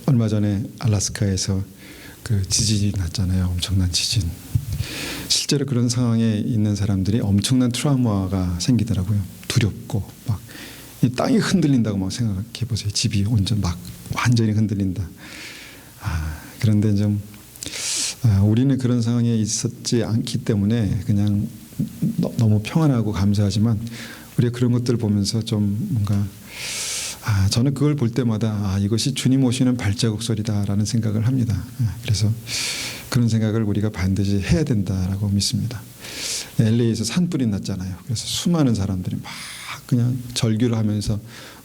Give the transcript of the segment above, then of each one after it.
얼마 전에 알래스카에서 지진이 났잖아요. 엄청난 지진. 실제로 그런 상황에 있는 사람들이 엄청난 트라우마가 생기더라고요. 두렵고 막 이 땅이 흔들린다고 막 생각해 보세요. 집이 완전히 흔들린다. 그런데 우리는 그런 상황에 있었지 않기 때문에 그냥 너무 평안하고 감사하지만 우리가 그런 것들을 보면서 좀 뭔가 저는 그걸 볼 때마다 이것이 주님 오시는 발자국 소리다라는 생각을 합니다. 그래서 그런 생각을 우리가 반드시 해야 된다라고 믿습니다. LA에서 산불이 났잖아요. 그래서 수많은 사람들이 막 그냥 절규를 하면서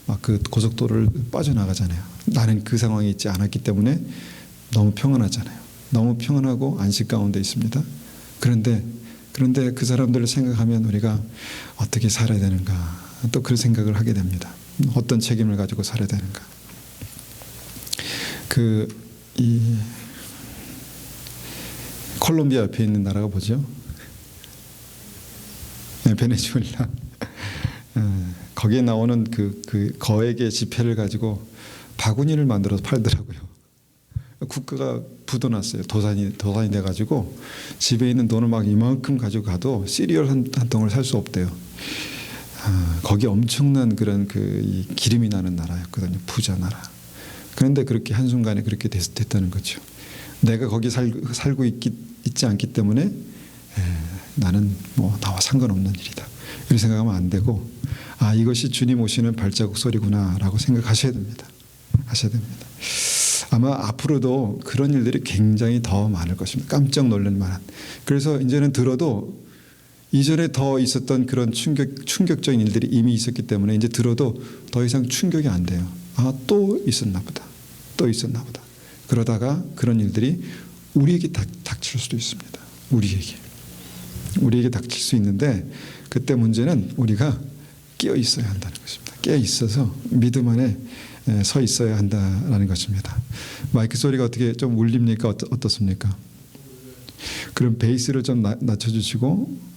막 그 고속도로를 빠져나가잖아요. 나는 그 상황에 있지 않았기 때문에 너무 평안하잖아요. 너무 평안하고 안식 가운데 있습니다. 그런데 그 사람들을 생각하면 우리가 어떻게 살아야 되는가 또 그 생각을 하게 됩니다. 어떤 책임을 가지고 살아야 되는가. 이 콜롬비아 옆에 있는 나라가 뭐죠? 베네수엘라. 거기에 나오는 그 거액의 지폐를 가지고 바구니를 만들어서 팔더라고요. 국가가 부도났어요. 도산이 돼가지고 집에 있는 돈을 막 이만큼 가지고 가도 시리얼 한 통을 살 수 없대요. 거기 엄청난 그런 이 기름이 나는 나라였거든요. 부자 나라. 그런데 그렇게 한순간에 그렇게 됐다는 거죠. 내가 거기 살고 있지 않기 때문에 나는 나와 상관없는 일이다. 이렇게 생각하면 안 되고 이것이 주님 오시는 발자국 소리구나라고 생각하셔야 됩니다. 아마 앞으로도 그런 일들이 굉장히 더 많을 것입니다. 깜짝 놀랄 만한. 그래서 이제는 들어도 이전에 더 있었던 그런 충격적인 일들이 이미 있었기 때문에 이제 들어도 더 이상 충격이 안 돼요. 또 있었나 보다. 그러다가 그런 일들이 우리에게 닥칠 수도 있습니다. 우리에게 닥칠 수 있는데 그때 문제는 우리가 깨어 있어야 한다는 것입니다. 깨어 있어서 믿음 안에 서 있어야 한다라는 것입니다. 마이크 소리가 어떻게 좀 울립니까? 어떻습니까? 그럼 베이스를 좀 낮춰주시고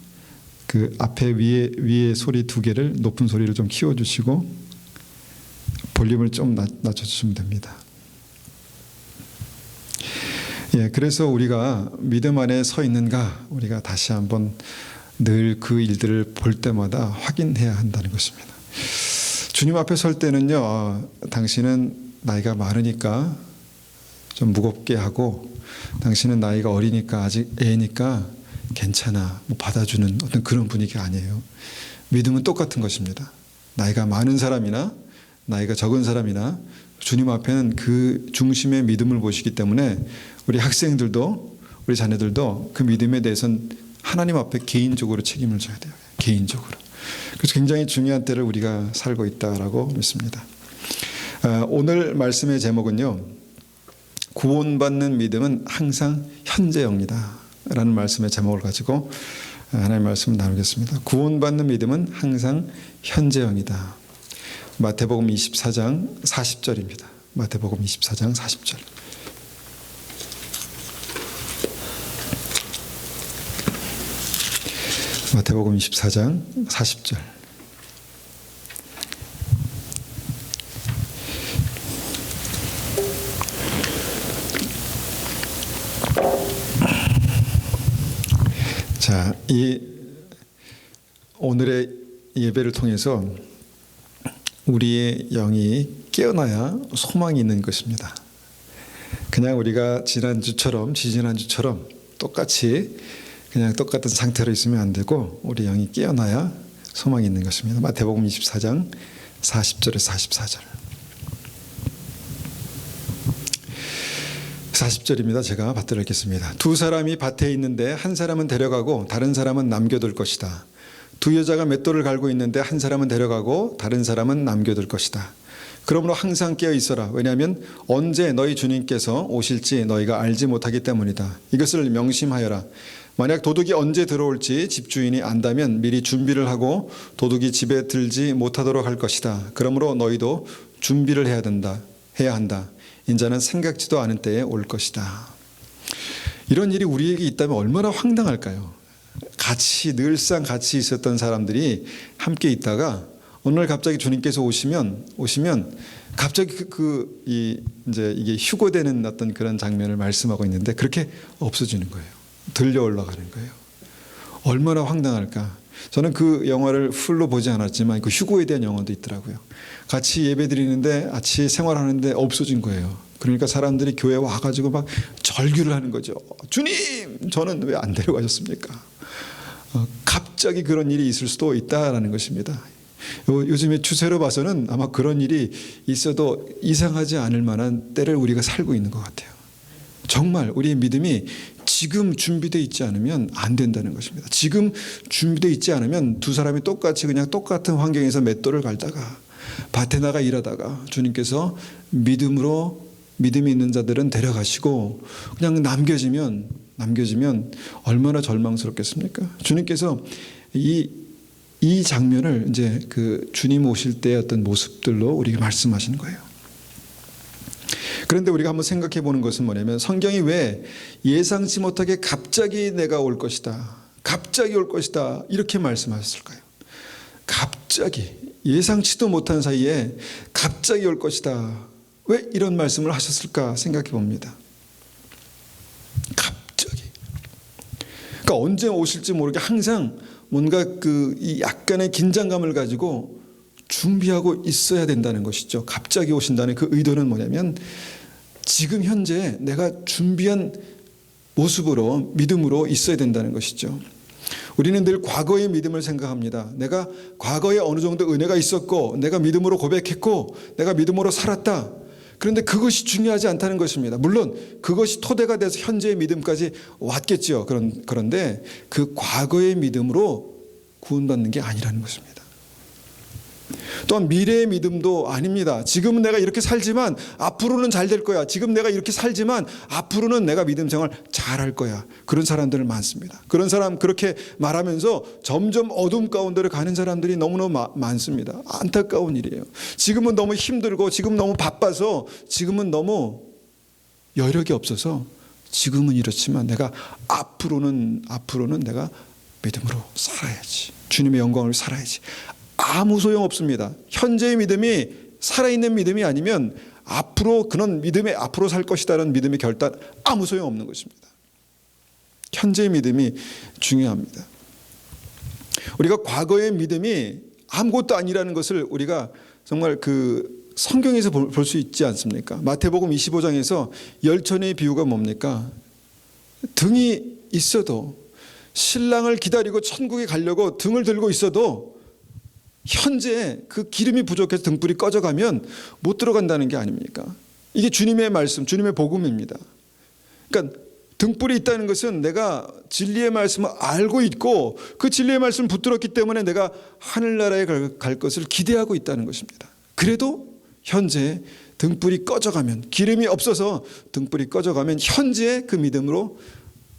그 앞에 위에 소리 2개를 높은 소리를 좀 키워주시고 볼륨을 좀 낮춰주시면 됩니다. 그래서 우리가 믿음 안에 서 있는가 우리가 다시 한번 늘 그 일들을 볼 때마다 확인해야 한다는 것입니다. 주님 앞에 설 때는요, 당신은 나이가 많으니까 좀 무겁게 하고 당신은 나이가 어리니까 아직 애니까 괜찮아 받아주는 어떤 그런 분위기가 아니에요. 믿음은 똑같은 것입니다. 나이가 많은 사람이나 나이가 적은 사람이나 주님 앞에는 그 중심의 믿음을 보시기 때문에 우리 학생들도 우리 자녀들도 그 믿음에 대해서는 하나님 앞에 개인적으로 책임을 져야 돼요. 개인적으로. 그래서 굉장히 중요한 때를 우리가 살고 있다라고 믿습니다. 오늘 말씀의 제목은요, 구원받는 믿음은 항상 현재형이다 라는 말씀의 제목을 가지고 하나님의 말씀을 나누겠습니다. 구원받는 믿음은 항상 현재형이다. 마태복음 24장 40절입니다. 마태복음 24장 40절. 마태복음 24장 40절. 자, 오늘의 예배를 통해서 우리의 영이 깨어나야 소망이 있는 것입니다. 그냥 우리가 지지난주처럼 똑같이 그냥 똑같은 상태로 있으면 안 되고 우리 영이 깨어나야 소망이 있는 것입니다. 마태복음 24장 40절에서 44절. 40절입니다. 제가 받들어 읽겠습니다. 2 사람이 밭에 있는데 한 사람은 데려가고 다른 사람은 남겨둘 것이다. 2 여자가 맷돌을 갈고 있는데 한 사람은 데려가고 다른 사람은 남겨둘 것이다. 그러므로 항상 깨어 있어라. 왜냐하면 언제 너희 주님께서 오실지 너희가 알지 못하기 때문이다. 이것을 명심하여라. 만약 도둑이 언제 들어올지 집주인이 안다면 미리 준비를 하고 도둑이 집에 들지 못하도록 할 것이다. 그러므로 너희도 준비를 해야 한다. 인자는 생각지도 않은 때에 올 것이다. 이런 일이 우리에게 있다면 얼마나 황당할까요? 늘상 같이 있었던 사람들이 함께 있다가 어느 날 갑자기 주님께서 오시면 갑자기 이제 이게 휴고되는 어떤 그런 장면을 말씀하고 있는데 그렇게 없어지는 거예요. 들려 올라가는 거예요. 얼마나 황당할까. 저는 그 영화를 풀로 보지 않았지만 그 휴고에 대한 영화도 있더라고요. 같이 예배 드리는데 같이 생활하는데 없어진 거예요. 그러니까 사람들이 교회에 와가지고 막 절규를 하는 거죠. 주님, 저는 왜 안 데려가셨습니까? 갑자기 그런 일이 있을 수도 있다라는 것입니다. 요즘의 추세로 봐서는 아마 그런 일이 있어도 이상하지 않을 만한 때를 우리가 살고 있는 것 같아요. 정말 우리의 믿음이 지금 준비되어 있지 않으면 안 된다는 것입니다. 지금 준비되어 있지 않으면 두 사람이 똑같이 그냥 똑같은 환경에서 맷돌을 갈다가 밭에 나가 일하다가 주님께서 믿음이 있는 자들은 데려가시고 그냥 남겨지면 얼마나 절망스럽겠습니까? 주님께서 이 장면을 이제 그 주님 오실 때의 어떤 모습들로 우리에게 말씀하시는 거예요. 그런데 우리가 한번 생각해 보는 것은 뭐냐면 성경이 왜 예상치 못하게 갑자기 내가 올 것이다, 갑자기 올 것이다 이렇게 말씀하셨을까요? 갑자기 예상치도 못한 사이에 갑자기 올 것이다. 왜 이런 말씀을 하셨을까 생각해 봅니다. 갑자기. 그러니까 언제 오실지 모르게 항상 뭔가 이 약간의 긴장감을 가지고 준비하고 있어야 된다는 것이죠. 갑자기 오신다는 그 의도는 뭐냐면 지금 현재 내가 준비한 모습으로 믿음으로 있어야 된다는 것이죠. 우리는 늘 과거의 믿음을 생각합니다. 내가 과거에 어느 정도 은혜가 있었고 내가 믿음으로 고백했고 내가 믿음으로 살았다. 그런데 그것이 중요하지 않다는 것입니다. 물론 그것이 토대가 돼서 현재의 믿음까지 왔겠죠. 그런데 그 과거의 믿음으로 구원받는 게 아니라는 것입니다. 또한 미래의 믿음도 아닙니다. 지금은 내가 이렇게 살지만 앞으로는 잘 될 거야. 지금 내가 이렇게 살지만 앞으로는 내가 믿음 생활 잘할 거야. 그런 사람들 많습니다. 그런 사람 그렇게 말하면서 점점 어둠 가운데로 가는 사람들이 너무너무 많습니다. 안타까운 일이에요. 지금은 너무 힘들고 지금 너무 바빠서 지금은 너무 여력이 없어서 지금은 이렇지만 내가 앞으로는 내가 믿음으로 살아야지. 주님의 영광을 살아야지. 아무 소용 없습니다. 현재의 믿음이 살아있는 믿음이 아니면 앞으로 그런 믿음에 앞으로 살 것이다라는 믿음의 결단 아무 소용 없는 것입니다. 현재의 믿음이 중요합니다. 우리가 과거의 믿음이 아무것도 아니라는 것을 우리가 정말 그 성경에서 볼 수 있지 않습니까? 마태복음 25장에서 열천의 비유가 뭡니까? 등이 있어도 신랑을 기다리고 천국에 가려고 등을 들고 있어도 현재 그 기름이 부족해서 등불이 꺼져가면 못 들어간다는 게 아닙니까? 이게 주님의 말씀, 주님의 복음입니다. 그러니까 등불이 있다는 것은 내가 진리의 말씀을 알고 있고 그 진리의 말씀을 붙들었기 때문에 내가 하늘나라에 갈 것을 기대하고 있다는 것입니다. 그래도 현재 등불이 꺼져가면, 기름이 없어서 등불이 꺼져가면 현재 그 믿음으로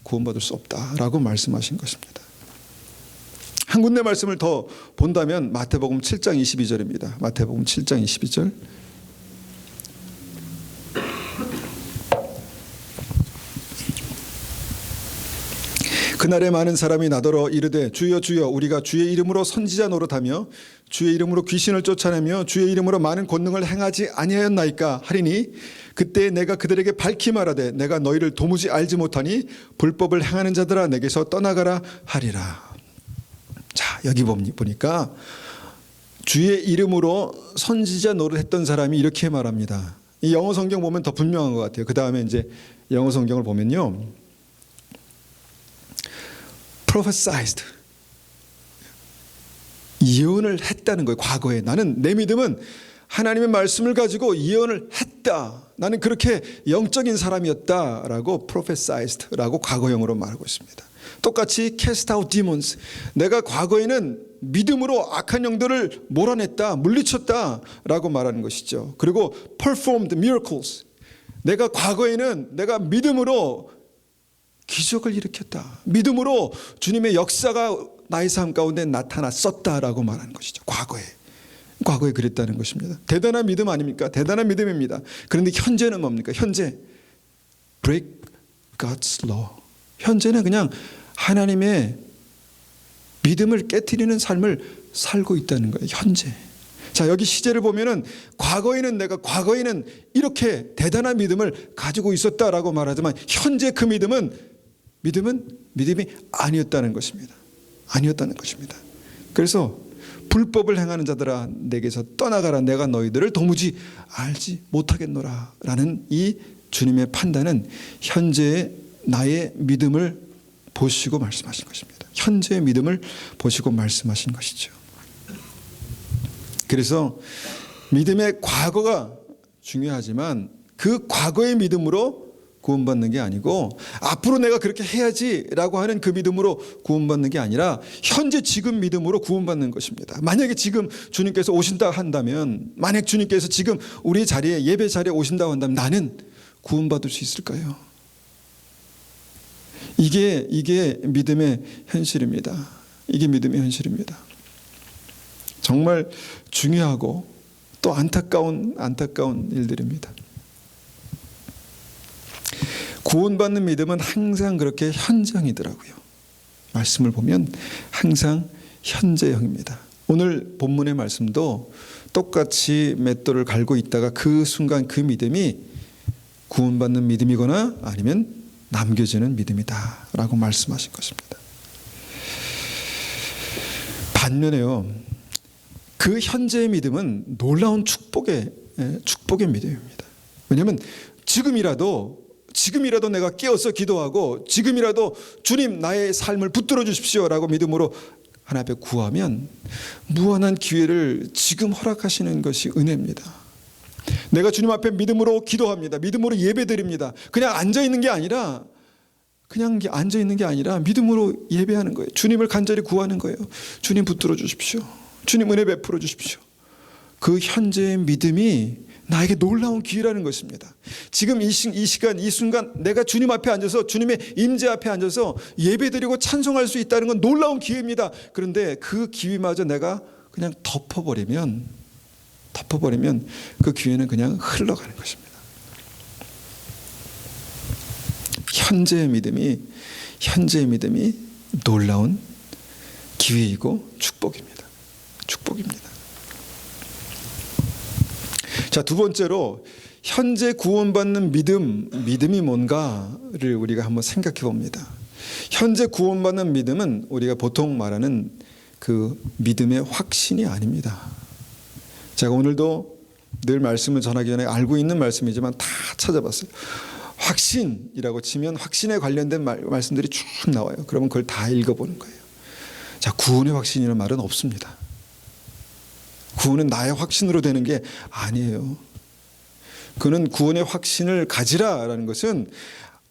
구원받을 수 없다라고 말씀하신 것입니다. 한 군데 말씀을 더 본다면 마태복음 7장 22절입니다. 마태복음 7장 22절. 그날에 많은 사람이 나더러 이르되 주여 주여 우리가 주의 이름으로 선지자 노릇하며 주의 이름으로 귀신을 쫓아내며 주의 이름으로 많은 권능을 행하지 아니하였나이까 하리니 그때 내가 그들에게 밝히 말하되 내가 너희를 도무지 알지 못하니 불법을 행하는 자들아 내게서 떠나가라 하리라. 자, 여기 보니까 주의 이름으로 선지자 노릇했던 사람이 이렇게 말합니다. 이 영어 성경 보면 더 분명한 것 같아요. 그 다음에 이제 영어 성경을 보면요, prophesied, 예언을 했다는 거예요. 과거에 나는 내 믿음은 하나님의 말씀을 가지고 예언을 했다. 나는 그렇게 영적인 사람이었다라고 prophesied라고 과거형으로 말하고 있습니다. 똑같이 cast out demons, 내가 과거에는 믿음으로 악한 영들을 몰아냈다, 물리쳤다라고 말하는 것이죠. 그리고 performed miracles, 내가 과거에는 내가 믿음으로 기적을 일으켰다, 믿음으로 주님의 역사가 나의 삶 가운데 나타났었다라고 말하는 것이죠. 과거에 그랬다는 것입니다. 대단한 믿음 아닙니까? 대단한 믿음입니다. 그런데 현재는 뭡니까? 현재 break God's law, 현재는 그냥 하나님의 믿음을 깨트리는 삶을 살고 있다는 거예요. 현재 자, 여기 시제를 보면은 내가 과거에는 이렇게 대단한 믿음을 가지고 있었다라고 말하지만 현재 그 믿음이 아니었다는 것입니다. 아니었다는 것입니다. 그래서 불법을 행하는 자들아 내게서 떠나가라. 내가 너희들을 도무지 알지 못하겠노라 라는 이 주님의 판단은 현재의 나의 믿음을 보시고 말씀하신 것입니다. 현재의 믿음을 보시고 말씀하신 것이죠. 그래서 믿음의 과거가 중요하지만 그 과거의 믿음으로 구원받는 게 아니고 앞으로 내가 그렇게 해야지라고 하는 그 믿음으로 구원받는 게 아니라 현재 지금 믿음으로 구원받는 것입니다. 만약에 지금 주님께서 오신다 한다면, 만약 주님께서 지금 우리 자리에 예배 자리에 오신다고 한다면 나는 구원받을 수 있을까요? 이게 믿음의 현실입니다. 이게 믿음의 현실입니다. 정말 중요하고 또 안타까운 일들입니다. 구원받는 믿음은 항상 그렇게 현장이더라고요. 말씀을 보면 항상 현재형입니다. 오늘 본문의 말씀도 똑같이 맷돌을 갈고 있다가 그 순간 그 믿음이 구원받는 믿음이거나 아니면 남겨지는 믿음이다 라고 말씀하신 것입니다. 반면에요, 그 현재의 믿음은 놀라운 축복의 믿음입니다. 왜냐하면 지금이라도 내가 깨어서 기도하고 지금이라도 주님 나의 삶을 붙들어 주십시오라고 믿음으로 하나님 앞에 구하면 무한한 기회를 지금 허락하시는 것이 은혜입니다. 내가 주님 앞에 믿음으로 기도합니다. 믿음으로 예배드립니다. 그냥 앉아있는 게 아니라 믿음으로 예배하는 거예요. 주님을 간절히 구하는 거예요. 주님 붙들어 주십시오. 주님 은혜 베풀어 주십시오. 그 현재의 믿음이 나에게 놀라운 기회라는 것입니다. 지금 이 시간 이 순간 내가 주님 앞에 앉아서 주님의 임재 앞에 앉아서 예배드리고 찬송할 수 있다는 건 놀라운 기회입니다. 그런데 그 기회마저 내가 그냥 덮어버리면 그 기회는 그냥 흘러가는 것입니다. 현재의 믿음이 놀라운 기회이고 축복입니다. 자, 두 번째로 현재 구원받는 믿음이 뭔가를 우리가 한번 생각해 봅니다. 현재 구원받는 믿음은 우리가 보통 말하는 그 믿음의 확신이 아닙니다. 제가 오늘도 늘 말씀을 전하기 전에 알고 있는 말씀이지만 다 찾아봤어요. 확신이라고 치면 확신에 관련된 말씀들이 쭉 나와요. 그러면 그걸 다 읽어보는 거예요. 자, 구원의 확신이라는 말은 없습니다. 구원은 나의 확신으로 되는 게 아니에요. 그는 구원의 확신을 가지라라는 것은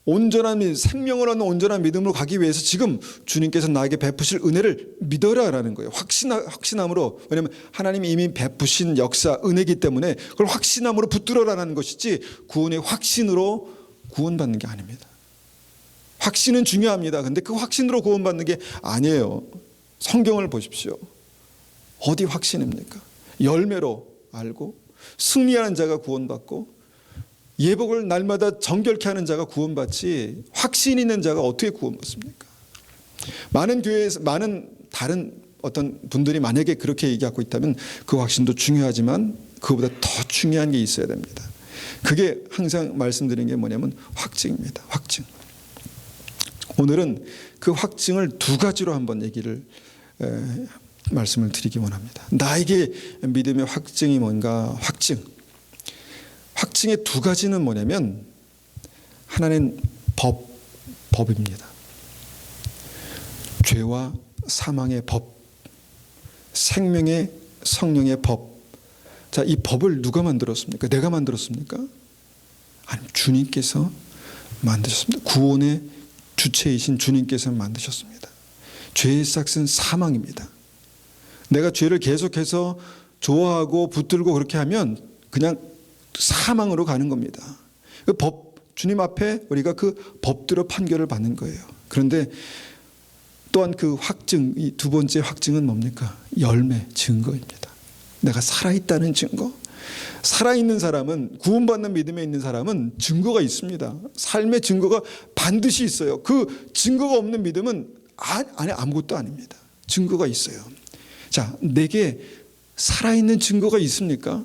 온전한 생명을 얻는 온전한 믿음으로 가기 위해서 지금 주님께서 나에게 베푸실 은혜를 믿어라라는 거예요. 확신함으로. 왜냐하면 하나님이 이미 베푸신 역사 은혜이기 때문에 그걸 확신함으로 붙들어라는 것이지 구원의 확신으로 구원받는 게 아닙니다. 확신은 중요합니다. 그런데 그 확신으로 구원받는 게 아니에요. 성경을 보십시오. 어디 확신입니까? 열매로 알고 승리하는 자가 구원받고 예복을 날마다 정결케 하는 자가 구원받지 확신 있는 자가 어떻게 구원받습니까? 많은 교회에서 많은 다른 어떤 분들이 만약에 그렇게 얘기하고 있다면 그 확신도 중요하지만 그보다 더 중요한 게 있어야 됩니다. 그게 항상 말씀드리는 게 뭐냐면 확증입니다. 확증. 오늘은 그 확증을 두 가지로 한번 말씀을 드리기 원합니다. 나에게 믿음의 확증이 뭔가? 확증의 두 가지는 뭐냐면 하나는 법입니다. 죄와 사망의 법, 생명의 성령의 법. 자, 이 법을 누가 만들었습니까? 내가 만들었습니까? 아니, 주님께서 만드셨습니다. 구원의 주체이신 주님께서 만드셨습니다. 죄의 싹은 사망입니다. 내가 죄를 계속해서 좋아하고 붙들고 그렇게 하면 그냥 사망으로 가는 겁니다. 그 주님 앞에 우리가 그 법대로 판결을 받는 거예요. 그런데 또한 그 확증, 이 두 번째 확증은 뭡니까? 열매, 증거입니다. 내가 살아있다는 증거. 살아있는 사람은, 구원받는 믿음에 있는 사람은 증거가 있습니다. 삶의 증거가 반드시 있어요. 그 증거가 없는 믿음은 아무것도 아닙니다. 증거가 있어요. 자, 내게 살아있는 증거가 있습니까?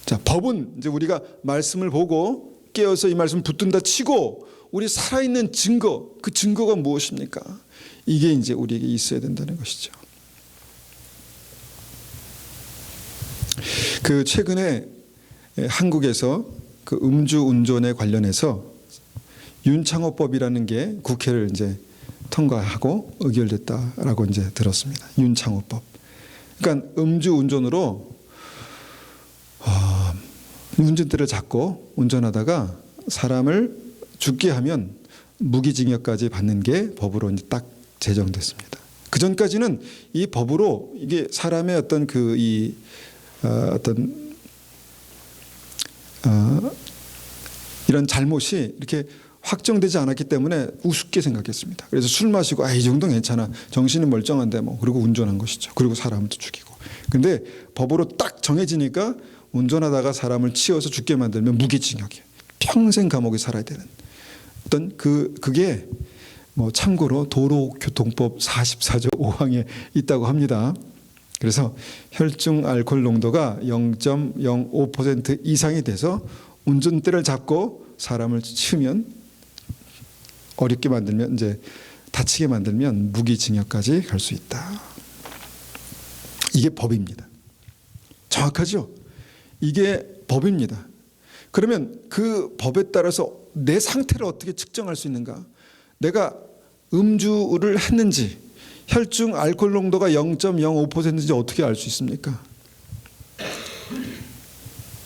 자, 법은 이제 우리가 말씀을 보고 깨어서 이 말씀 붙든다 치고 우리 살아있는 증거, 그 증거가 무엇입니까? 이게 이제 우리에게 있어야 된다는 것이죠. 그 최근에 한국에서 그 음주운전에 관련해서 윤창호법이라는 게 국회를 이제 통과하고 의결됐다라고 이제 들었습니다. 윤창호법. 그러니까 음주운전으로 운전대를 잡고 운전하다가 사람을 죽게 하면 무기징역까지 받는 게 법으로 이제 딱 제정됐습니다. 그 전까지는 이 법으로 이게 사람의 어떤 이런 잘못이 이렇게 확정되지 않았기 때문에 우습게 생각했습니다. 그래서 술 마시고 이 정도는 괜찮아. 정신은 멀쩡한데 뭐 그리고 운전한 것이죠. 그리고 사람도 죽이고. 근데 법으로 딱 정해지니까 운전하다가 사람을 치어서 죽게 만들면 무기징역이에요. 평생 감옥에 살아야 되는 어떤 그게 뭐 참고로 도로교통법 44조 5항에 있다고 합니다. 그래서 혈중 알코올 농도가 0.05% 이상이 돼서 운전대를 잡고 사람을 치면 어렵게 만들면 이제 다치게 만들면 무기징역까지 갈 수 있다. 이게 법입니다. 정확하죠? 이게 법입니다. 그러면 그 법에 따라서 내 상태를 어떻게 측정할 수 있는가? 내가 음주를 했는지 혈중 알코올 농도가 0.05%인지 어떻게 알 수 있습니까?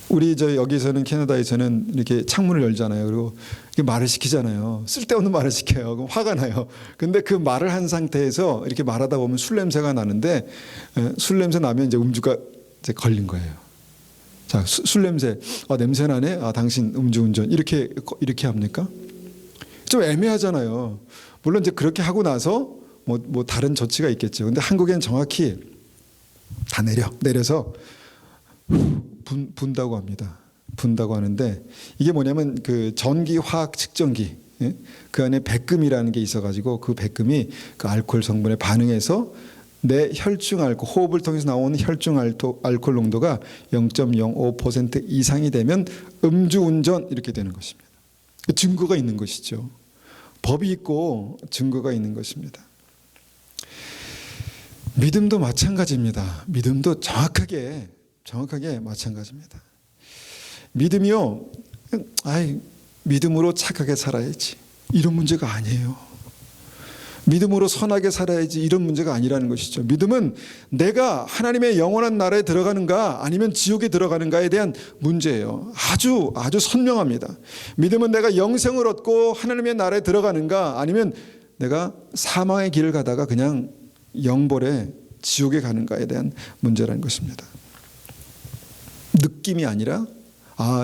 우리 여기서는 캐나다에서는 이렇게 창문을 열잖아요. 그리고 말을 시키잖아요. 쓸데없는 말을 시켜요. 그럼 화가 나요. 근데 그 말을 한 상태에서 이렇게 말하다 보면 술 냄새가 나는데 술 냄새 나면 이제 음주가 이제 걸린 거예요. 자, 술 냄새. 냄새 나네. 당신 음주운전. 이렇게 합니까? 좀 애매하잖아요. 물론 이제 그렇게 하고 나서 뭐 다른 조치가 있겠죠. 근데 한국엔 정확히 다 내려서 분다고 합니다. 분다고 하는데 이게 뭐냐면 그 전기 화학 측정기, 그 안에 백금이라는 게 있어가지고 그 백금이 그 알코올 성분에 반응해서 내 혈중 알코올, 호흡을 통해서 나오는 혈중 알코올 농도가 0.05% 이상이 되면 음주운전 이렇게 되는 것입니다. 증거가 있는 것이죠. 법이 있고 증거가 있는 것입니다. 믿음도 마찬가지입니다. 믿음도 정확하게 마찬가지입니다. 믿음이요, 믿음으로 착하게 살아야지 이런 문제가 아니에요. 믿음으로 선하게 살아야지 이런 문제가 아니라는 것이죠. 믿음은 내가 하나님의 영원한 나라에 들어가는가 아니면 지옥에 들어가는가에 대한 문제예요. 아주 선명합니다. 믿음은 내가 영생을 얻고 하나님의 나라에 들어가는가 아니면 내가 사망의 길을 가다가 그냥 영벌에 지옥에 가는가에 대한 문제라는 것입니다. 느낌이 아니라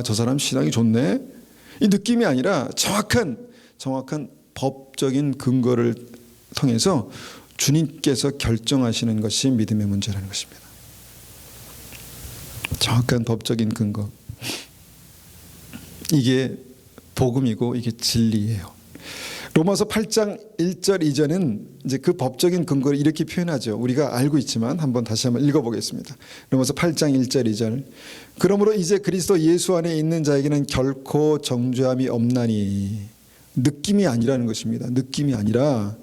저 사람 신앙이 좋네, 이 느낌이 아니라 정확한 법적인 근거를 통해서 주님께서 결정하시는 것이 믿음의 문제라는 것입니다. 정확한 법적인 근거, 이게 복음이고 이게 진리예요. 로마서 8장 1절 2절은 이제 그 법적인 근거를 이렇게 표현하죠. 우리가 알고 있지만 다시 한번 읽어보겠습니다. 로마서 8장 1절 2절. 그러므로 이제 그리스도 예수 안에 있는 자에게는 결코 정죄함이 없나니. 느낌이 아니라는 것입니다. 느낌이 아니라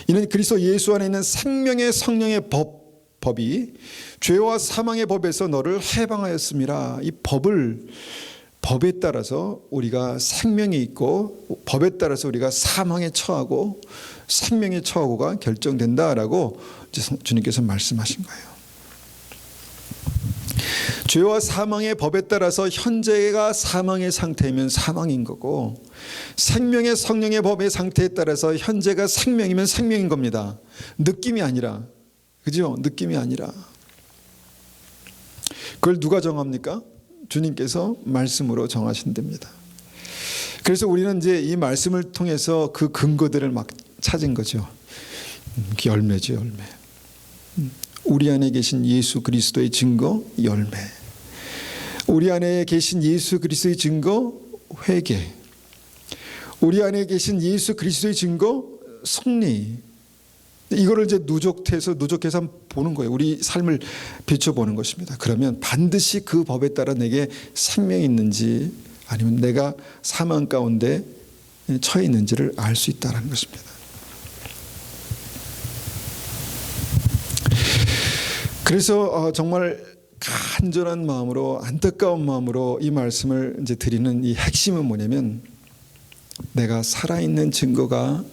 이는 그리스도 예수 안에 있는 생명의 성령의 법이 죄와 사망의 법에서 너를 해방하였음이라. 이 법에 따라서 우리가 생명이 있고 법에 따라서 우리가 사망에 처하고 생명에 처하고가 결정된다라고 주님께서 말씀하신 거예요. 죄와 사망의 법에 따라서 현재가 사망의 상태이면 사망인 거고 생명의 성령의 법의 상태에 따라서 현재가 생명이면 생명인 겁니다. 느낌이 아니라, 그죠? 느낌이 아니라. 그걸 누가 정합니까? 주님께서 말씀으로 정하신답니다. 그래서 우리는 이제 이 말씀을 통해서 그 근거들을 막 찾은 거죠. 열매죠, 열매. 우리 안에 계신 예수 그리스도의 증거, 열매. 우리 안에 계신 예수 그리스도의 증거, 회개. 우리 안에 계신 예수 그리스도의 증거, 승리. 이거를 이제 누적해서 보는 거예요. 우리 삶을 비춰보는 것입니다. 그러면 반드시 그 법에 따라 내게 생명이 있는지 아니면 내가 사망 가운데 처해 있는지를 알 수 있다는 것입니다. 그래서 정말 간절한 마음으로 안타까운 마음으로 이 말씀을 이제 드리는 이 핵심은 뭐냐면 내가 살아있는 증거가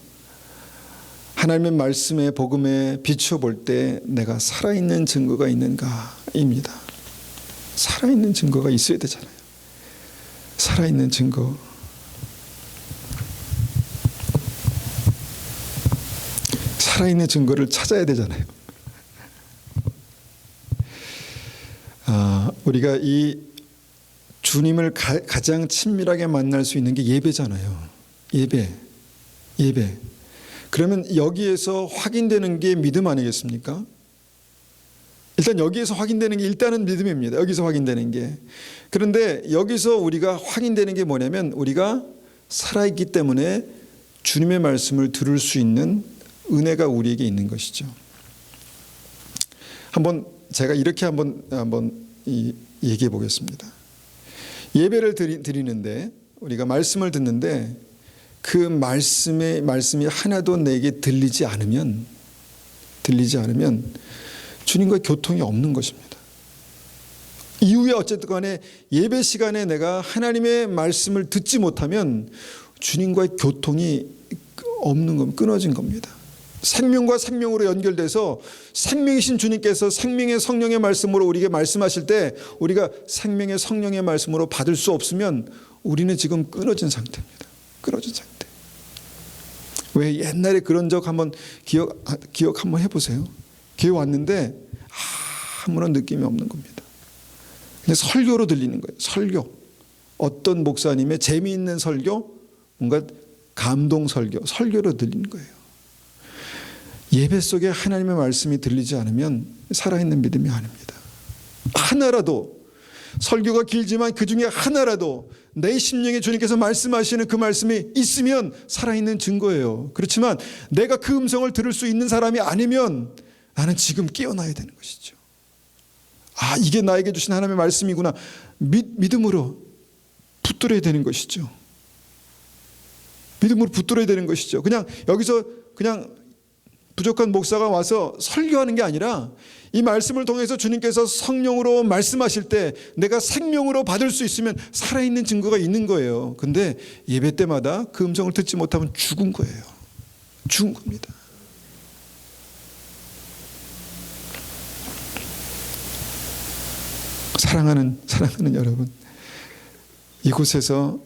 하나님의 말씀에 복음에 비추어 볼 때 내가 살아있는 증거가 있는가입니다. 살아있는 증거가 있어야 되잖아요. 살아있는 증거. 살아있는 증거를 찾아야 되잖아요. 우리가 이 주님을 가장 친밀하게 만날 수 있는 게 예배잖아요. 예배. 그러면 여기에서 확인되는 게 믿음 아니겠습니까? 일단 여기에서 확인되는 게 일단은 믿음입니다. 여기서 확인되는 게. 그런데 여기서 우리가 확인되는 게 뭐냐면 우리가 살아있기 때문에 주님의 말씀을 들을 수 있는 은혜가 우리에게 있는 것이죠. 한번 제가 이렇게 한번 얘기해 보겠습니다. 예배를 드리는데 우리가 말씀을 듣는데 그 말씀이 하나도 내게 들리지 않으면 주님과 교통이 없는 것입니다. 이후에 어쨌든 간에 예배 시간에 내가 하나님의 말씀을 듣지 못하면 주님과의 교통이 없는 겁니다. 끊어진 겁니다. 생명과 생명으로 연결돼서 생명이신 주님께서 생명의 성령의 말씀으로 우리에게 말씀하실 때 우리가 생명의 성령의 말씀으로 받을 수 없으면 우리는 지금 끊어진 상태입니다. 끊어진 상태. 왜 옛날에 그런 적 한번 기억 한번 해보세요. 교회 왔는데 아무런 느낌이 없는 겁니다. 그냥 설교로 들리는 거예요. 설교. 어떤 목사님의 재미있는 설교, 뭔가 감동 설교로 들리는 거예요. 예배 속에 하나님의 말씀이 들리지 않으면 살아있는 믿음이 아닙니다. 하나라도 설교가 길지만 그 중에 하나라도 내 심령에 주님께서 말씀하시는 그 말씀이 있으면 살아있는 증거예요. 그렇지만 내가 그 음성을 들을 수 있는 사람이 아니면 나는 지금 깨어나야 되는 것이죠. 이게 나에게 주신 하나님의 말씀이구나. 믿음으로 붙들어야 되는 것이죠. 믿음으로 붙들어야 되는 것이죠. 그냥 여기서 그냥 부족한 목사가 와서 설교하는 게 아니라 이 말씀을 통해서 주님께서 성령으로 말씀하실 때 내가 생명으로 받을 수 있으면 살아있는 증거가 있는 거예요. 근데 예배 때마다 그 음성을 듣지 못하면 죽은 거예요. 죽은 겁니다. 사랑하는 여러분, 이곳에서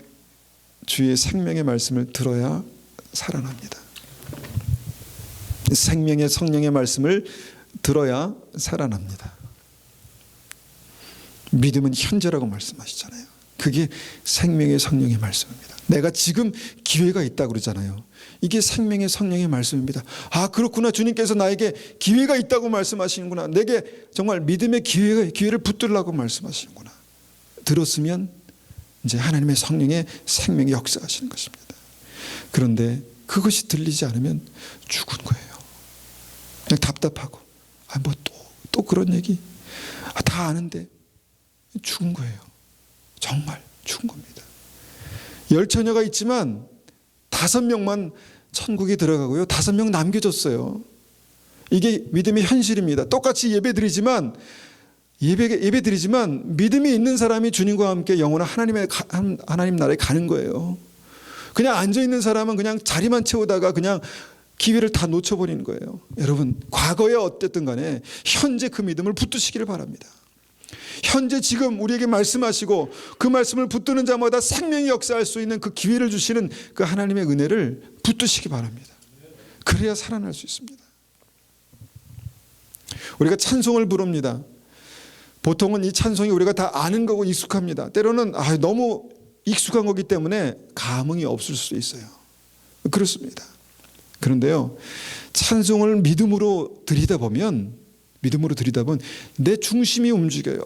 주의 생명의 말씀을 들어야 살아납니다. 생명의 성령의 말씀을 들어야 살아납니다. 믿음은 현재라고 말씀하시잖아요. 그게 생명의 성령의 말씀입니다. 내가 지금 기회가 있다고 그러잖아요. 이게 생명의 성령의 말씀입니다. 그렇구나. 주님께서 나에게 기회가 있다고 말씀하시는구나. 내게 정말 믿음의 기회를 붙들라고 말씀하시는구나. 들었으면 이제 하나님의 성령의 생명이 역사하시는 것입니다. 그런데 그것이 들리지 않으면 죽은 거예요. 그냥 답답하고 또 그런 얘기 다 아는데 죽은 거예요. 정말 죽은 겁니다. 10처녀가 있지만 5명만 천국에 들어가고요. 5명 남겨졌어요. 이게 믿음의 현실입니다. 똑같이 예배드리지만 믿음이 있는 사람이 주님과 함께 영원한 하나님 나라에 가는 거예요. 그냥 앉아있는 사람은 그냥 자리만 채우다가 그냥 기회를 다 놓쳐버리는 거예요. 여러분, 과거에 어쨌든 간에 현재 그 믿음을 붙드시기를 바랍니다. 현재 지금 우리에게 말씀하시고 그 말씀을 붙드는 자마다 생명이 역사할 수 있는 그 기회를 주시는 그 하나님의 은혜를 붙드시기 바랍니다. 그래야 살아날 수 있습니다. 우리가 찬송을 부릅니다. 보통은 이 찬송이 우리가 다 아는 거고 익숙합니다. 때로는 너무 익숙한 거기 때문에 감흥이 없을 수도 있어요. 그렇습니다. 그런데요, 찬송을 믿음으로 드리다 보면 내 중심이 움직여요.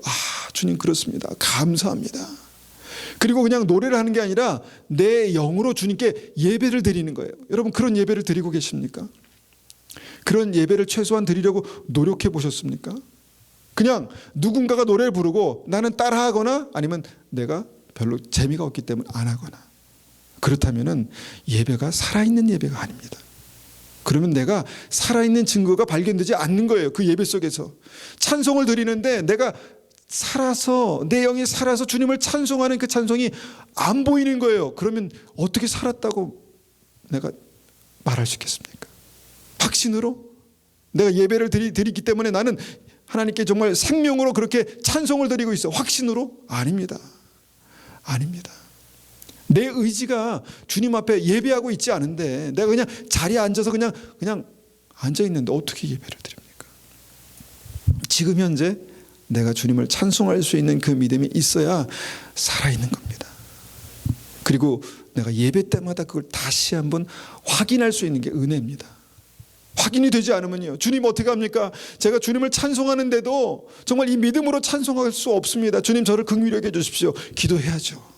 주님 그렇습니다. 감사합니다. 그리고 그냥 노래를 하는 게 아니라 내 영으로 주님께 예배를 드리는 거예요. 여러분, 그런 예배를 드리고 계십니까? 그런 예배를 최소한 드리려고 노력해 보셨습니까? 그냥 누군가가 노래를 부르고 나는 따라하거나 아니면 내가 별로 재미가 없기 때문에 안 하거나, 그렇다면 예배가 살아있는 예배가 아닙니다. 그러면 내가 살아있는 증거가 발견되지 않는 거예요. 그 예배 속에서 찬송을 드리는데 내가 살아서, 내 영이 살아서 주님을 찬송하는 그 찬송이 안 보이는 거예요. 그러면 어떻게 살았다고 내가 말할 수 있겠습니까? 확신으로 내가 예배를 드리기 때문에 나는 하나님께 정말 생명으로 그렇게 찬송을 드리고 있어, 확신으로? 아닙니다. 아닙니다. 내 의지가 주님 앞에 예배하고 있지 않은데 내가 그냥 자리에 앉아서 그냥 앉아 있는데 어떻게 예배를 드립니까? 지금 현재 내가 주님을 찬송할 수 있는 그 믿음이 있어야 살아있는 겁니다. 그리고 내가 예배 때마다 그걸 다시 한번 확인할 수 있는 게 은혜입니다. 확인이 되지 않으면요, 주님 어떻게 합니까? 제가 주님을 찬송하는데도 정말 이 믿음으로 찬송할 수 없습니다. 주님 저를 긍휼하게 해 주십시오. 기도해야죠.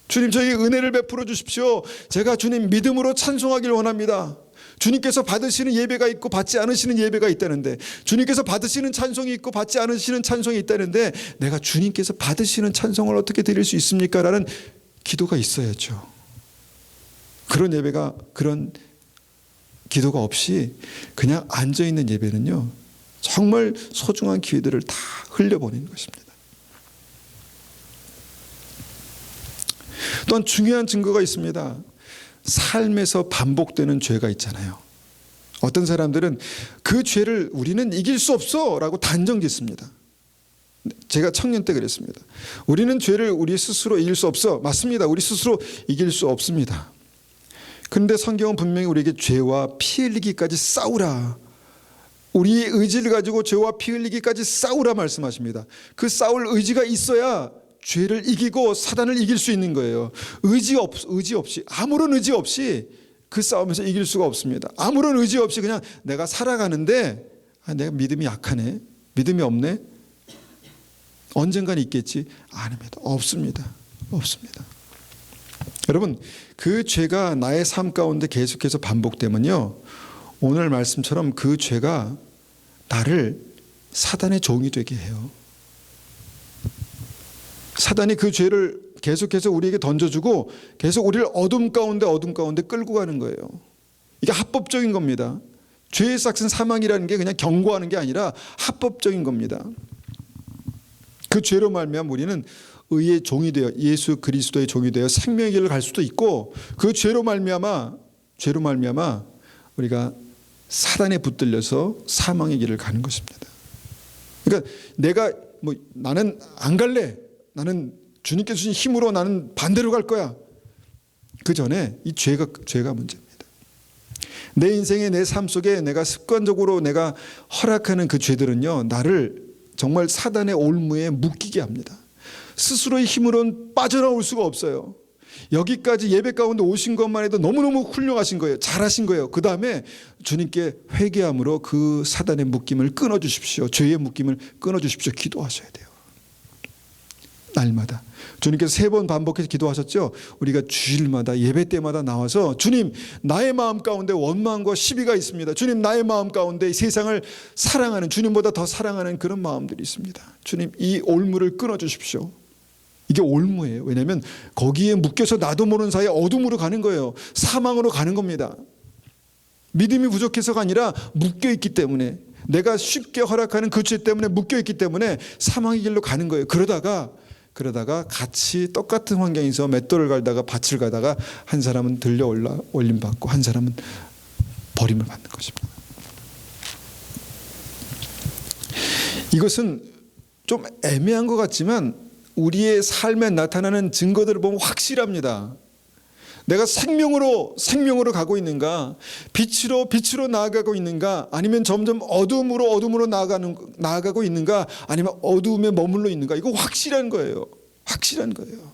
주님 저에게 은혜를 베풀어 주십시오. 제가 주님 믿음으로 찬송하길 원합니다. 주님께서 받으시는 예배가 있고 받지 않으시는 예배가 있다는데, 주님께서 받으시는 찬송이 있고 받지 않으시는 찬송이 있다는데 내가 주님께서 받으시는 찬송을 어떻게 드릴 수 있습니까? 라는 기도가 있어야죠. 그런 예배가, 그런 기도가 없이 그냥 앉아있는 예배는요, 정말 소중한 기회들을 다 흘려보내는 것입니다. 또한 중요한 증거가 있습니다. 삶에서 반복되는 죄가 있잖아요. 어떤 사람들은 그 죄를 우리는 이길 수 없어 라고 단정 짓습니다. 제가 청년 때 그랬습니다. 우리는 죄를 우리 스스로 이길 수 없어. 맞습니다. 우리 스스로 이길 수 없습니다. 그런데 성경은 분명히 우리에게 죄와 피 흘리기까지 싸우라, 우리의 의지를 가지고 죄와 피 흘리기까지 싸우라 말씀하십니다. 그 싸울 의지가 있어야 죄를 이기고 사단을 이길 수 있는 거예요. 의지 없이, 아무런 의지 없이 그 싸움에서 이길 수가 없습니다. 아무런 의지 없이 그냥 내가 살아가는데 내가 믿음이 약하네, 믿음이 없네, 언젠간 있겠지. 아닙니다. 없습니다. 없습니다. 여러분, 그 죄가 나의 삶 가운데 계속해서 반복되면요, 오늘 말씀처럼 그 죄가 나를 사단의 종이 되게 해요. 사단이 그 죄를 계속해서 우리에게 던져주고 계속 우리를 어둠 가운데 끌고 가는 거예요. 이게 합법적인 겁니다. 죄의 삭은 사망이라는 게 그냥 경고하는 게 아니라 합법적인 겁니다. 그 죄로 말미암아 우리는 의의 종이 되어, 예수 그리스도의 종이 되어 생명의 길을 갈 수도 있고, 그 죄로 말미암아 우리가 사단에 붙들려서 사망의 길을 가는 것입니다. 그러니까 내가 나는 안 갈래, 나는 주님께서 주신 힘으로 나는 반대로 갈 거야. 그 전에 이 죄가 문제입니다. 내 인생의, 내 삶 속에 내가 습관적으로 내가 허락하는 그 죄들은요, 나를 정말 사단의 올무에 묶이게 합니다. 스스로의 힘으로는 빠져나올 수가 없어요. 여기까지 예배 가운데 오신 것만 해도 너무너무 훌륭하신 거예요. 잘하신 거예요. 그 다음에 주님께 회개함으로 그 사단의 묶임을 끊어주십시오. 죄의 묶임을 끊어주십시오. 기도하셔야 돼요. 날마다. 주님께서 3번 반복해서 기도하셨죠. 우리가 주일마다 예배 때마다 나와서 주님, 나의 마음 가운데 원망과 시비가 있습니다. 주님, 나의 마음 가운데 세상을 사랑하는, 주님보다 더 사랑하는 그런 마음들이 있습니다. 주님, 이 올무를 끊어주십시오. 이게 올무예요. 왜냐하면 거기에 묶여서 나도 모르는 사이에 어둠으로 가는 거예요. 사망으로 가는 겁니다. 믿음이 부족해서가 아니라 묶여있기 때문에, 내가 쉽게 허락하는 그 죄 때문에 묶여있기 때문에 사망의 길로 가는 거예요. 그러다가 같이 똑같은 환경에서 맷돌을 갈다가 밭을 가다가 한 사람은 들려 올림 받고 한 사람은 버림을 받는 것입니다. 이것은 좀 애매한 것 같지만 우리의 삶에 나타나는 증거들을 보면 확실합니다. 내가 생명으로 가고 있는가, 빛으로 나아가고 있는가, 아니면 점점 어둠으로 나아가고 있는가, 아니면 어두움에 머물러 있는가, 이거 확실한 거예요. 확실한 거예요.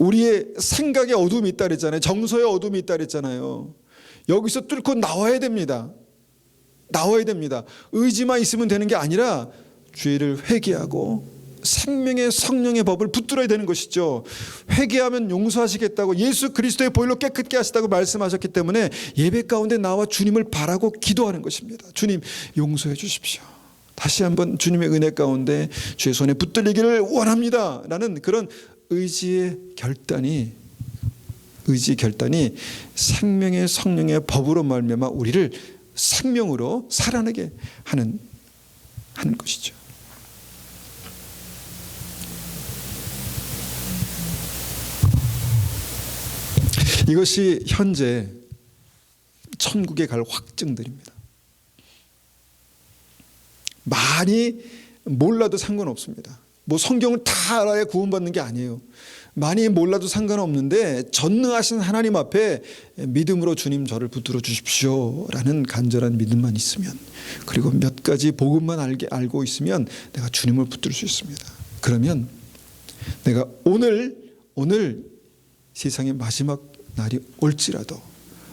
우리의 생각에 어둠이 있다 그랬잖아요. 정서에 어둠이 있다 그랬잖아요. 여기서 뚫고 나와야 됩니다. 나와야 됩니다. 의지만 있으면 되는 게 아니라 죄를 회개하고 생명의 성령의 법을 붙들어야 되는 것이죠. 회개하면 용서하시겠다고, 예수 그리스도의 보혈로 깨끗게 하시다고 말씀하셨기 때문에 예배 가운데 나와 주님을 바라고 기도하는 것입니다. 주님, 용서해 주십시오. 다시 한번 주님의 은혜 가운데 주의 손에 붙들리기를 원합니다 라는 그런 의지의 결단이 생명의 성령의 법으로 말미암아 우리를 생명으로 살아나게 하는 것이죠. 이것이 현재 천국에 갈 확증들입니다. 많이 몰라도 상관없습니다. 뭐 성경을 다 알아야 구원받는 게 아니에요. 많이 몰라도 상관없는데 전능하신 하나님 앞에 믿음으로 주님 저를 붙들어 주십시오 라는 간절한 믿음만 있으면, 그리고 몇 가지 복음만 알고 있으면 내가 주님을 붙들 수 있습니다. 그러면 내가 오늘 세상의 마지막 날이 올지라도,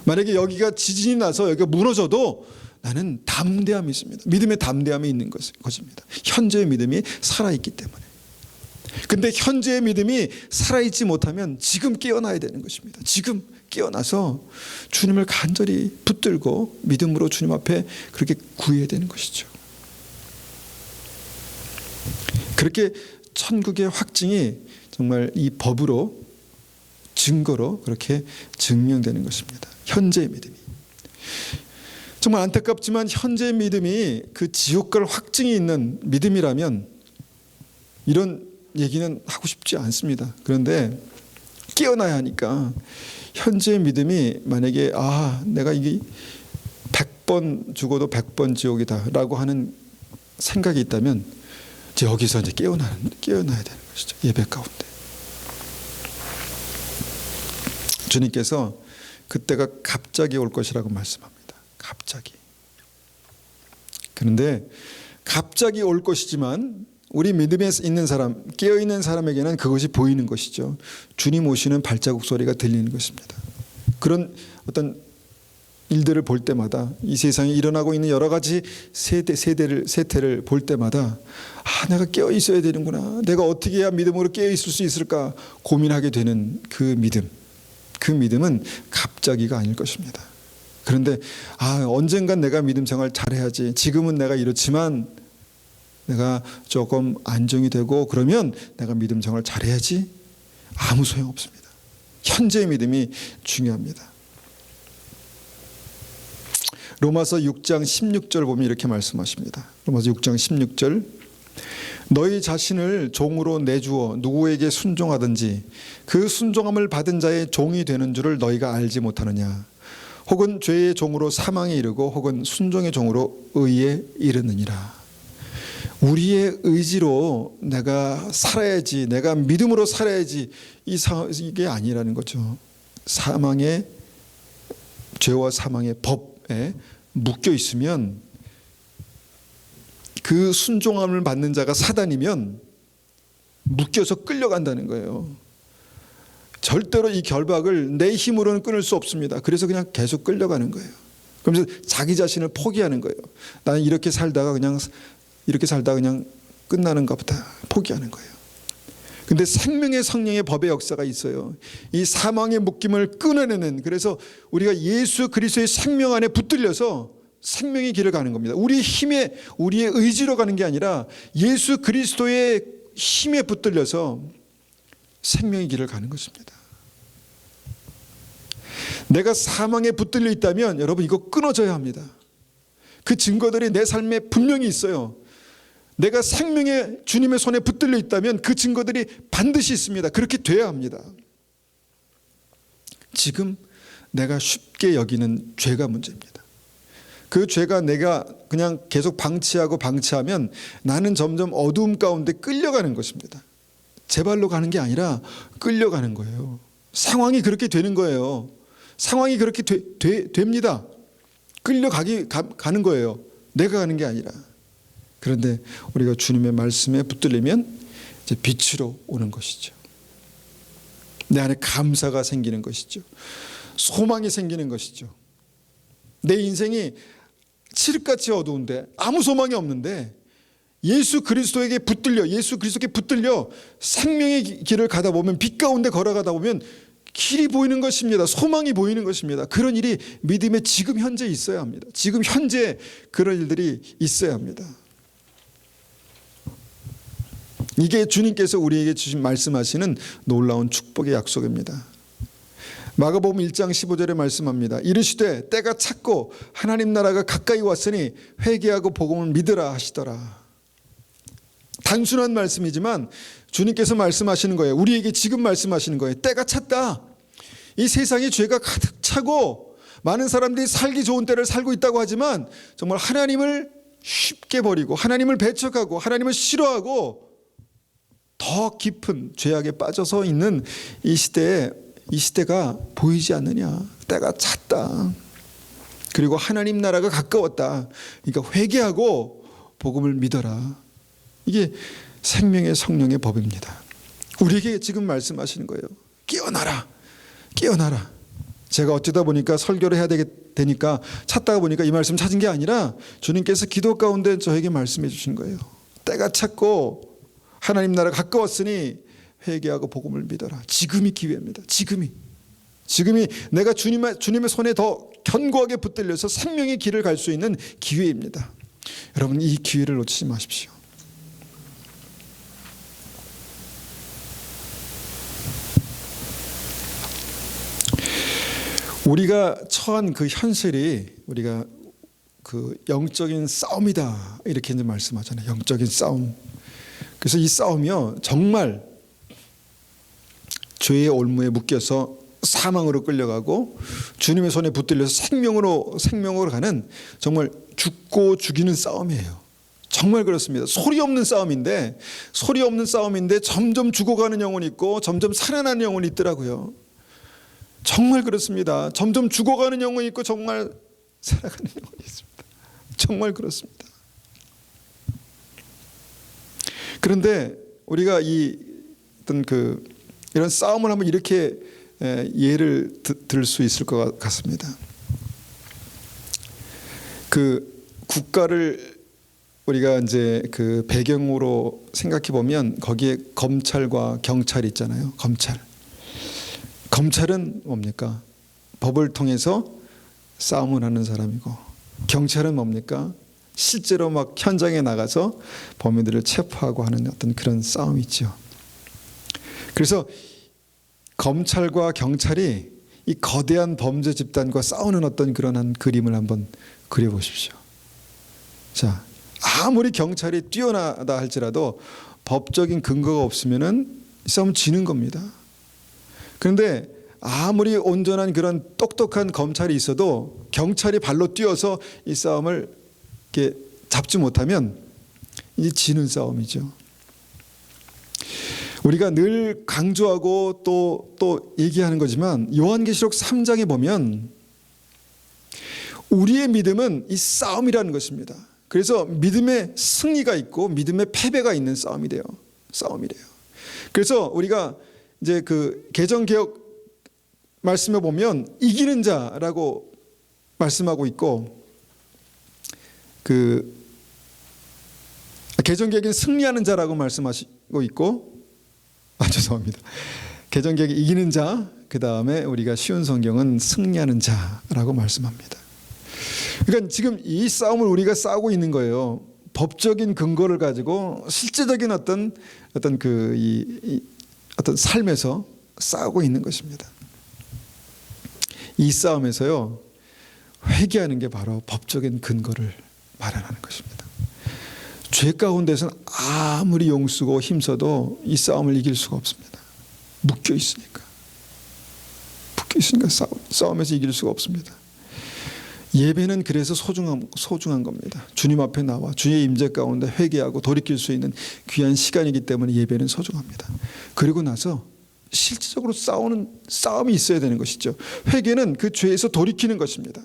만약에 여기가 지진이 나서 여기가 무너져도 나는 담대함이 있습니다. 믿음의 담대함이 있는 것입니다. 현재의 믿음이 살아있기 때문에. 근데 현재의 믿음이 살아있지 못하면 지금 깨어나야 되는 것입니다. 지금 깨어나서 주님을 간절히 붙들고 믿음으로 주님 앞에 그렇게 구해야 되는 것이죠. 그렇게 천국의 확증이 정말 이 법으로, 증거로 그렇게 증명되는 것입니다. 현재의 믿음이. 정말 안타깝지만 현재의 믿음이 그 지옥 갈 확증이 있는 믿음이라면 이런 얘기는 하고 싶지 않습니다. 그런데 깨어나야 하니까, 현재의 믿음이 만약에 내가 이게 100번 죽어도 100번 지옥이다 라고 하는 생각이 있다면 이제 여기서 이제 깨어나야 되는 것이죠. 예배 가운데 주님께서 그때가 갑자기 올 것이라고 말씀합니다. 갑자기. 그런데 갑자기 올 것이지만 우리 믿음에 있는 사람, 깨어있는 사람에게는 그것이 보이는 것이죠. 주님 오시는 발자국 소리가 들리는 것입니다. 그런 어떤 일들을 볼 때마다, 이 세상에 일어나고 있는 여러 가지 세태를 볼 때마다 내가 깨어 있어야 되는구나, 내가 어떻게 해야 믿음으로 깨어 있을 수 있을까 고민하게 되는 그 믿음은 갑자기가 아닐 것입니다. 그런데 언젠간 내가 믿음 생활 잘해야지, 지금은 내가 이렇지만 내가 조금 안정이 되고 그러면 내가 믿음 생활 잘해야지, 아무 소용없습니다. 현재의 믿음이 중요합니다. 로마서 6장 16절 보면 이렇게 말씀하십니다. 로마서 6장 16절, 너희 자신을 종으로 내주어 누구에게 순종하든지 그 순종함을 받은 자의 종이 되는 줄을 너희가 알지 못하느냐. 혹은 죄의 종으로 사망에 이르고 혹은 순종의 종으로 의에 이르느니라. 우리의 의지로 내가 살아야지, 내가 믿음으로 살아야지, 이게 아니라는 거죠. 죄와 사망의 법에 묶여 있으면, 그 순종함을 받는 자가 사단이면 묶여서 끌려간다는 거예요. 절대로 이 결박을 내 힘으로는 끊을 수 없습니다. 그래서 그냥 계속 끌려가는 거예요. 그러면서 자기 자신을 포기하는 거예요. 나는 이렇게 살다가 그냥 끝나는가 보다 포기하는 거예요. 근데 생명의 성령의 법의 역사가 있어요. 이 사망의 묶임을 끊어내는, 그래서 우리가 예수 그리스도의 생명 안에 붙들려서 생명의 길을 가는 겁니다. 우리의 의지로 가는 게 아니라 예수 그리스도의 힘에 붙들려서 생명의 길을 가는 것입니다. 내가 사망에 붙들려 있다면 여러분 이거 끊어져야 합니다. 그 증거들이 내 삶에 분명히 있어요. 내가 생명의 주님의 손에 붙들려 있다면 그 증거들이 반드시 있습니다. 그렇게 돼야 합니다. 지금 내가 쉽게 여기는 죄가 문제입니다. 그 죄가 내가 그냥 계속 방치하면 나는 점점 어두움 가운데 끌려가는 것입니다. 제 발로 가는 게 아니라 끌려가는 거예요. 상황이 그렇게 되는 거예요. 상황이 그렇게 됩니다. 가는 거예요. 내가 가는 게 아니라. 그런데 우리가 주님의 말씀에 붙들리면 이제 빛으로 오는 것이죠. 내 안에 감사가 생기는 것이죠. 소망이 생기는 것이죠. 내 인생이 칠흑같이 어두운데, 아무 소망이 없는데 예수 그리스도에게 붙들려 생명의 길을 가다 보면, 빛 가운데 걸어가다 보면 길이 보이는 것입니다. 소망이 보이는 것입니다. 그런 일이 믿음의 지금 현재 있어야 합니다. 지금 현재 그런 일들이 있어야 합니다. 이게 주님께서 우리에게 말씀하시는 놀라운 축복의 약속입니다. 마가복음 1장 15절에 말씀합니다. 이르시되 때가 찼고 하나님 나라가 가까이 왔으니 회개하고 복음을 믿으라 하시더라. 단순한 말씀이지만 주님께서 말씀하시는 거예요. 우리에게 지금 말씀하시는 거예요. 때가 찼다. 이 세상에 죄가 가득 차고 많은 사람들이 살기 좋은 때를 살고 있다고 하지만 정말 하나님을 쉽게 버리고 하나님을 배척하고 하나님을 싫어하고 더 깊은 죄악에 빠져서 있는 이 시대가 보이지 않느냐. 때가 찼다. 그리고 하나님 나라가 가까웠다. 그러니까 회개하고 복음을 믿어라. 이게 생명의 성령의 법입니다. 우리에게 지금 말씀하시는 거예요. 깨어나라. 깨어나라. 제가 어쩌다 보니까 설교를 해야 되니까 찾다가 보니까 이 말씀 찾은 게 아니라 주님께서 기도 가운데 저에게 말씀해 주신 거예요. 때가 찼고 하나님 나라 가까웠으니 회개하고 복음을 믿어라. 지금이 기회입니다. 지금이 내가 주님의 손에 더 견고하게 붙들려서 생명의 길을 갈 수 있는 기회입니다. 여러분, 이 기회를 놓치지 마십시오. 우리가 처한 그 현실이 우리가 그 영적인 싸움이다 이렇게 이제 말씀하잖아요. 영적인 싸움. 그래서 이 싸움이요 정말 죄의 올무에 묶여서 사망으로 끌려가고 주님의 손에 붙들려서 생명으로 가는 정말 죽고 죽이는 싸움이에요. 정말 그렇습니다. 소리 없는 싸움인데 점점 죽어가는 영혼이 있고 점점 살아나는 영혼이 있더라고요. 정말 그렇습니다. 점점 죽어가는 영혼이 있고 정말 살아가는 영혼이 있습니다. 정말 그렇습니다. 그런데 우리가 이런 싸움을 한번 이렇게 예를 들 수 있을 것 같습니다. 그 국가를 우리가 이제 그 배경으로 생각해 보면 거기에 검찰과 경찰이 있잖아요. 검찰은 뭡니까? 법을 통해서 싸움을 하는 사람이고, 경찰은 뭡니까? 실제로 막 현장에 나가서 범인들을 체포하고 하는 어떤 그런 싸움이 있죠. 그래서 검찰과 경찰이 이 거대한 범죄 집단과 싸우는 어떤 그런 한 그림을 한번 그려보십시오. 자, 아무리 경찰이 뛰어나다 할지라도 법적인 근거가 없으면은 이 싸움 지는 겁니다. 그런데 아무리 온전한 그런 똑똑한 검찰이 있어도 경찰이 발로 뛰어서 이 싸움을 이렇게 잡지 못하면 이제 지는 싸움이죠. 우리가 늘 강조하고 또 얘기하는 거지만 요한계시록 3장에 보면 우리의 믿음은 이 싸움이라는 것입니다. 그래서 믿음의 승리가 있고 믿음의 패배가 있는 싸움이래요. 그래서 우리가 이제 그 개정개혁 말씀에 보면 이기는 자라고 말씀하고 있고, 그 개정개혁은 승리하는 자라고 말씀하시고 있고, 죄송합니다. 개정개혁이 이기는 자, 그 다음에 우리가 쉬운 성경은 승리하는 자라고 말씀합니다. 그러니까 지금 이 싸움을 우리가 싸우고 있는 거예요. 법적인 근거를 가지고 실제적인 어떤 삶에서 싸우고 있는 것입니다. 이 싸움에서요, 회개하는 게 바로 법적인 근거를 마련하는 것입니다. 죄 가운데서는 아무리 용쓰고 힘써도 이 싸움을 이길 수가 없습니다. 묶여 있으니까 싸움에서 이길 수가 없습니다. 예배는 그래서 소중한 겁니다. 주님 앞에 나와 주의 임재 가운데 회개하고 돌이킬 수 있는 귀한 시간이기 때문에 예배는 소중합니다. 그리고 나서 실질적으로 싸움이 있어야 되는 것이죠. 회개는 그 죄에서 돌이키는 것입니다.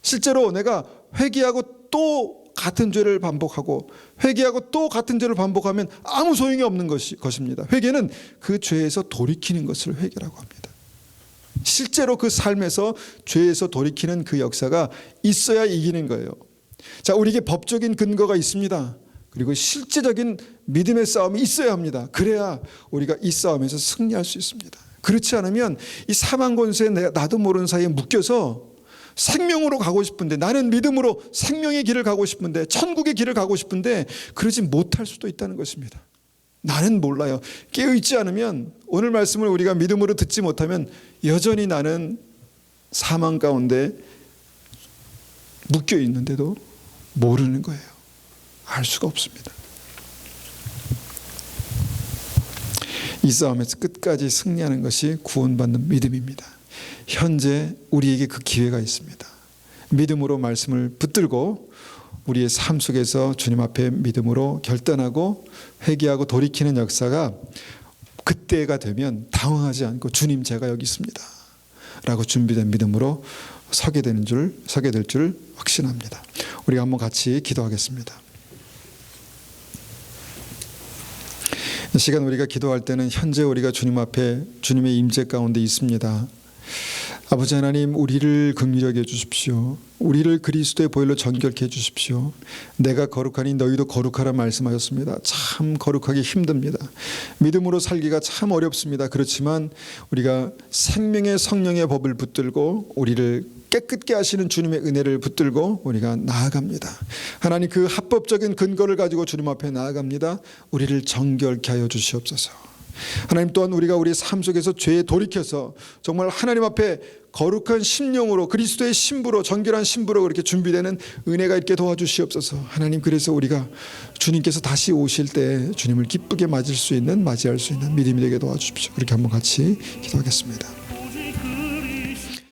실제로 내가 회개하고 또 같은 죄를 반복하고 회개하고 또 같은 죄를 반복하면 아무 소용이 없는 것입니다. 회개는 그 죄에서 돌이키는 것을 회개라고 합니다. 실제로 그 삶에서 죄에서 돌이키는 그 역사가 있어야 이기는 거예요. 자, 우리에게 법적인 근거가 있습니다. 그리고 실제적인 믿음의 싸움이 있어야 합니다. 그래야 우리가 이 싸움에서 승리할 수 있습니다. 그렇지 않으면 이 사망 권세에 나도 모르는 사이에 묶여서 생명으로 가고 싶은데, 나는 믿음으로 생명의 길을 가고 싶은데, 천국의 길을 가고 싶은데 그러지 못할 수도 있다는 것입니다. 나는 몰라요. 깨어있지 않으면, 오늘 말씀을 우리가 믿음으로 듣지 못하면 여전히 나는 사망 가운데 묶여 있는데도 모르는 거예요. 알 수가 없습니다. 이 싸움에서 끝까지 승리하는 것이 구원받는 믿음입니다. 현재 우리에게 그 기회가 있습니다. 믿음으로 말씀을 붙들고 우리의 삶 속에서 주님 앞에 믿음으로 결단하고 회개하고 돌이키는 역사가 그때가 되면 당황하지 않고 주님 제가 여기 있습니다 라고 준비된 믿음으로 서게 될 줄 확신합니다. 우리가 한번 같이 기도하겠습니다. 이 시간 우리가 기도할 때는 현재 우리가 주님 앞에 주님의 임재 가운데 있습니다. 아버지 하나님, 우리를 긍휼하게 해주십시오. 우리를 그리스도의 보혈로 정결케 해주십시오. 내가 거룩하니 너희도 거룩하라 말씀하셨습니다. 참 거룩하기 힘듭니다. 믿음으로 살기가 참 어렵습니다. 그렇지만 우리가 생명의 성령의 법을 붙들고 우리를 깨끗게 하시는 주님의 은혜를 붙들고 우리가 나아갑니다. 하나님, 그 합법적인 근거를 가지고 주님 앞에 나아갑니다. 우리를 정결케 하여 주시옵소서. 하나님, 또한 우리가 우리 삶 속에서 죄에 돌이켜서 정말 하나님 앞에 거룩한 심령으로 그리스도의 신부로, 정결한 신부로 그렇게 준비되는 은혜가 있게 도와주시옵소서. 하나님, 그래서 우리가 주님께서 다시 오실 때 주님을 기쁘게 맞이할 수 있는 믿음이 되게 도와주십시오. 그렇게 한번 같이 기도하겠습니다.